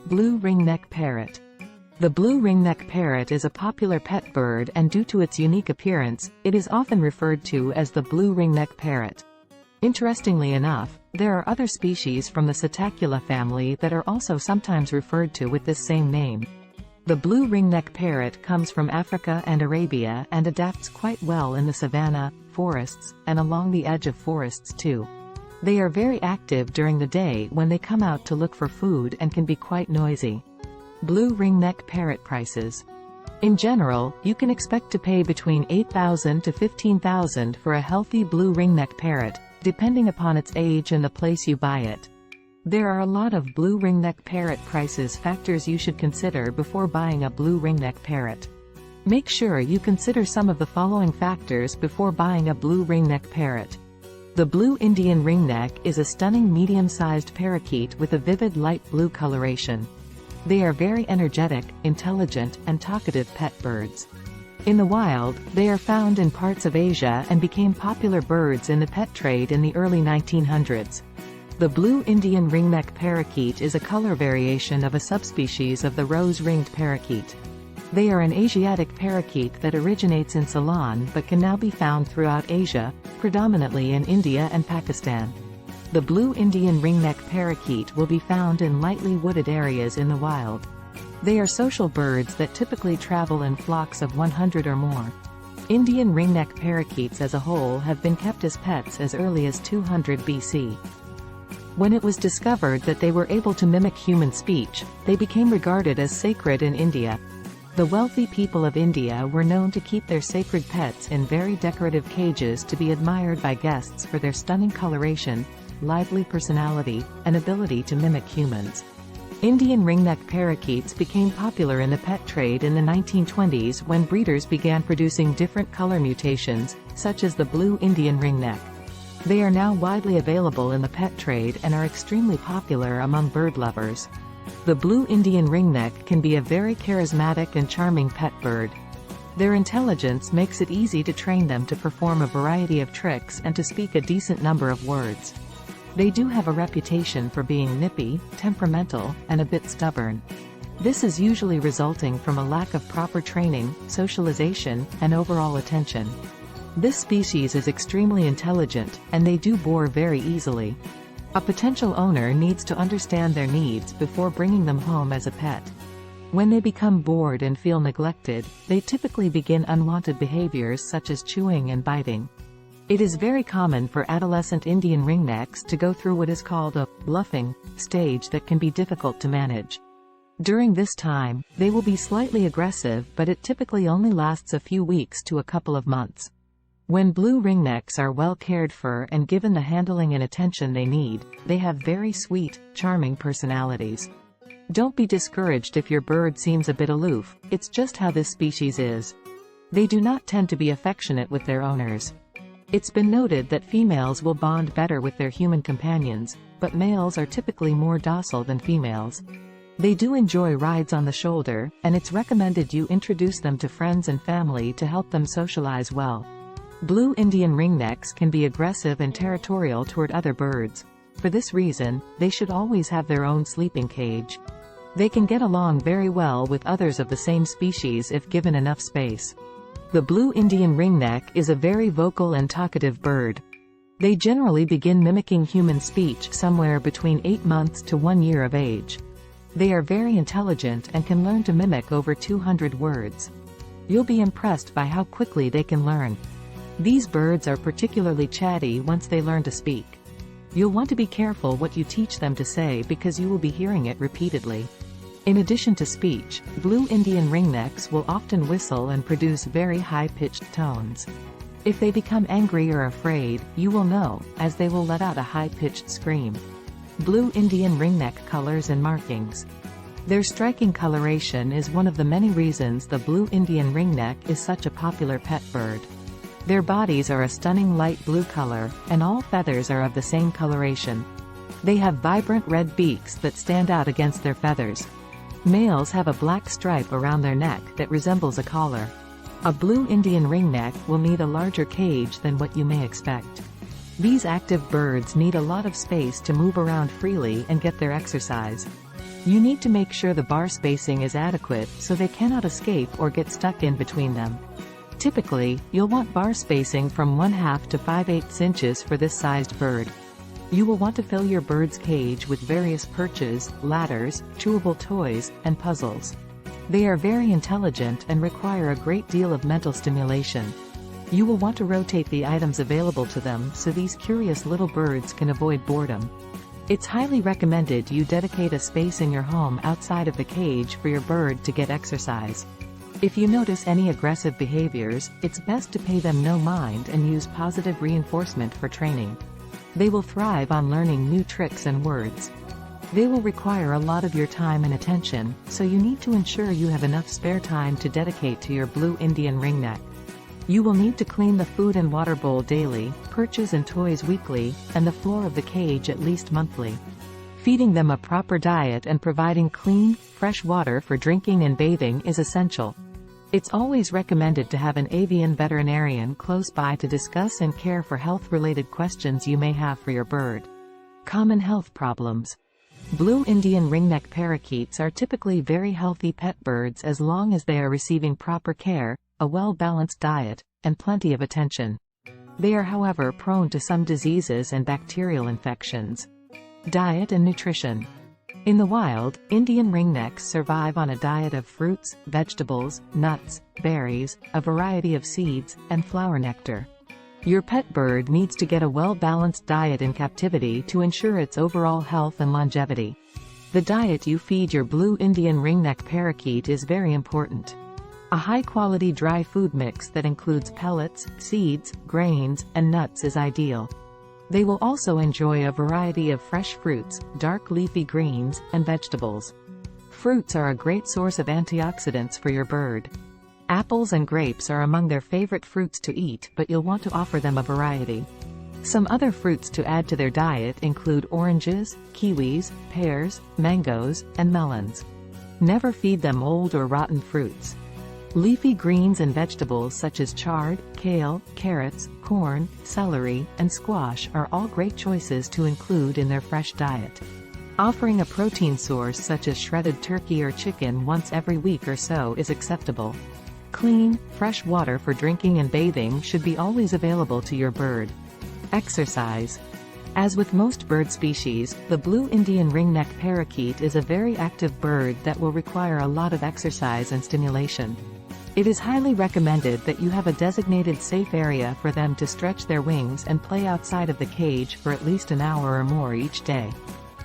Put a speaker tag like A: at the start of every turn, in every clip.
A: Blue Ringneck Parrot. The Blue Ringneck Parrot is a popular pet bird, and due to its unique appearance, it is often referred to as the Blue Ringneck Parrot. Interestingly enough, there are other species from the Psittacula family that are also sometimes referred to with this same name. The Blue Ringneck Parrot comes from Africa and Arabia and adapts quite well in the savanna, forests, and along the edge of forests too. They are very active during the day when they come out to look for food and can be quite noisy. Blue Ringneck Parrot prices. In general, you can expect to pay between $8,000 to $15,000 for a healthy Blue Ringneck Parrot, depending upon its age and the place you buy it. There are a lot of Blue Ringneck Parrot prices factors you should consider before buying a Blue Ringneck Parrot. Make sure you consider some of the following factors before buying a Blue Ringneck Parrot. The Blue Indian Ringneck is a stunning medium-sized parakeet with a vivid light blue coloration. They are very energetic, intelligent, and talkative pet birds. In the wild, they are found in parts of Asia and became popular birds in the pet trade in the early 1900s. The Blue Indian Ringneck Parakeet is a color variation of a subspecies of the rose-ringed parakeet. They are an Asiatic parakeet that originates in Ceylon but can now be found throughout Asia, predominantly in India and Pakistan. The Blue Indian Ringneck Parakeet will be found in lightly wooded areas in the wild. They are social birds that typically travel in flocks of 100 or more. Indian ringneck parakeets as a whole have been kept as pets as early as 200 BC. When it was discovered that they were able to mimic human speech, they became regarded as sacred in India. The wealthy people of India were known to keep their sacred pets in very decorative cages to be admired by guests for their stunning coloration, lively personality, and ability to mimic humans. Indian ringneck parakeets became popular in the pet trade in the 1920s when breeders began producing different color mutations, such as the Blue Indian Ringneck. They are now widely available in the pet trade and are extremely popular among bird lovers. The Blue Indian Ringneck can be a very charismatic and charming pet bird. Their intelligence makes it easy to train them to perform a variety of tricks and to speak a decent number of words. They do have a reputation for being nippy, temperamental, and a bit stubborn. This is usually resulting from a lack of proper training, socialization, and overall attention. This species is extremely intelligent, and they do bore very easily. A potential owner needs to understand their needs before bringing them home as a pet. When they become bored and feel neglected, they typically begin unwanted behaviors such as chewing and biting. It is very common for adolescent Indian ringnecks to go through what is called a bluffing stage that can be difficult to manage. During this time, they will be slightly aggressive, but it typically only lasts a few weeks to a couple of months. When blue ringnecks are well cared for and given the handling and attention they need, they have very sweet, charming personalities. Don't be discouraged if your bird seems a bit aloof, it's just how this species is. They do not tend to be affectionate with their owners. It's been noted that females will bond better with their human companions, but males are typically more docile than females. They do enjoy rides on the shoulder, and it's recommended you introduce them to friends and family to help them socialize well. Blue Indian ringnecks can be aggressive and territorial toward other birds. For this reason, they should always have their own sleeping cage. They can get along very well with others of the same species if given enough space. The Blue Indian Ringneck is a very vocal and talkative bird. They generally begin mimicking human speech somewhere between 8 months to 1 year of age. They are very intelligent and can learn to mimic over 200 words. You'll be impressed by how quickly they can learn. These birds are particularly chatty once they learn to speak. You'll want to be careful what you teach them to say because you will be hearing it repeatedly. In addition to speech, Blue Indian Ringnecks will often whistle and produce very high-pitched tones. If they become angry or afraid, you will know, as they will let out a high-pitched scream. Blue Indian Ringneck colors and markings. Their striking coloration is one of the many reasons the Blue Indian Ringneck is such a popular pet bird. Their bodies are a stunning light blue color, and all feathers are of the same coloration. They have vibrant red beaks that stand out against their feathers. Males have a black stripe around their neck that resembles a collar. A Blue Indian Ringneck will need a larger cage than what you may expect. These active birds need a lot of space to move around freely and get their exercise. You need to make sure the bar spacing is adequate so they cannot escape or get stuck in between them. Typically, you'll want bar spacing from 1/2 to 5/8 inches for this sized bird. You will want to fill your bird's cage with various perches, ladders, chewable toys, and puzzles. They are very intelligent and require a great deal of mental stimulation. You will want to rotate the items available to them so these curious little birds can avoid boredom. It's highly recommended you dedicate a space in your home outside of the cage for your bird to get exercise. If you notice any aggressive behaviors, it's best to pay them no mind and use positive reinforcement for training. They will thrive on learning new tricks and words. They will require a lot of your time and attention, so you need to ensure you have enough spare time to dedicate to your blue Indian ringneck. You will need to clean the food and water bowl daily, perches and toys weekly, and the floor of the cage at least monthly. Feeding them a proper diet and providing clean, fresh water for drinking and bathing is essential. It's always recommended to have an avian veterinarian close by to discuss and care for health-related questions you may have for your bird. Common health problems. Blue Indian Ringneck Parakeets are typically very healthy pet birds as long as they are receiving proper care, a well-balanced diet, and plenty of attention. They are however prone to some diseases and bacterial infections. Diet and nutrition. In the wild, Indian ringnecks survive on a diet of fruits, vegetables, nuts, berries, a variety of seeds, and flower nectar. Your pet bird needs to get a well-balanced diet in captivity to ensure its overall health and longevity. The diet you feed your blue Indian ringneck parakeet is very important. A high-quality dry food mix that includes pellets, seeds, grains, and nuts is ideal. They will also enjoy a variety of fresh fruits, dark leafy greens, and vegetables. Fruits are a great source of antioxidants for your bird. Apples and grapes are among their favorite fruits to eat, but you'll want to offer them a variety. Some other fruits to add to their diet include oranges, kiwis, pears, mangoes, and melons. Never feed them old or rotten fruits. Leafy greens and vegetables such as chard, kale, carrots, corn, celery, and squash are all great choices to include in their fresh diet. Offering a protein source such as shredded turkey or chicken once every week or so is acceptable. Clean, fresh water for drinking and bathing should be always available to your bird. Exercise. As with most bird species, the blue Indian ringneck parakeet is a very active bird that will require a lot of exercise and stimulation. It is highly recommended that you have a designated safe area for them to stretch their wings and play outside of the cage for at least an hour or more each day.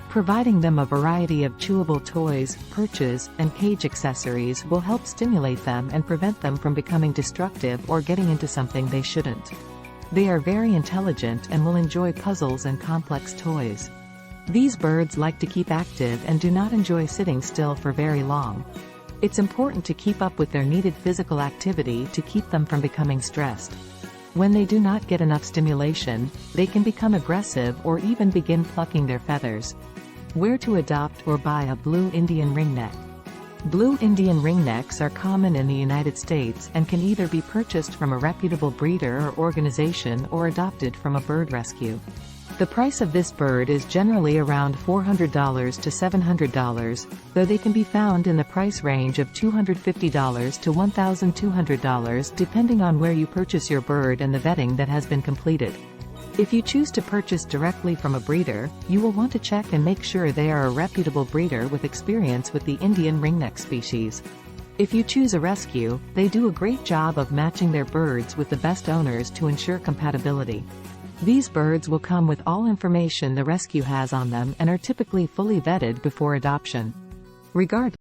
A: Providing them a variety of chewable toys, perches, and cage accessories will help stimulate them and prevent them from becoming destructive or getting into something they shouldn't. They are very intelligent and will enjoy puzzles and complex toys. These birds like to keep active and do not enjoy sitting still for very long. It's important to keep up with their needed physical activity to keep them from becoming stressed. When they do not get enough stimulation, they can become aggressive or even begin plucking their feathers. Where to adopt or buy a blue Indian ringneck. Blue Indian ringnecks are common in the United States and can either be purchased from a reputable breeder or organization or adopted from a bird rescue. The price of this bird is generally around $400 to $700, though they can be found in the price range of $250 to $1,200 depending on where you purchase your bird and the vetting that has been completed. If you choose to purchase directly from a breeder, you will want to check and make sure they are a reputable breeder with experience with the Indian ringneck species. If you choose a rescue, they do a great job of matching their birds with the best owners to ensure compatibility. These birds will come with all information the rescue has on them and are typically fully vetted before adoption. Regardless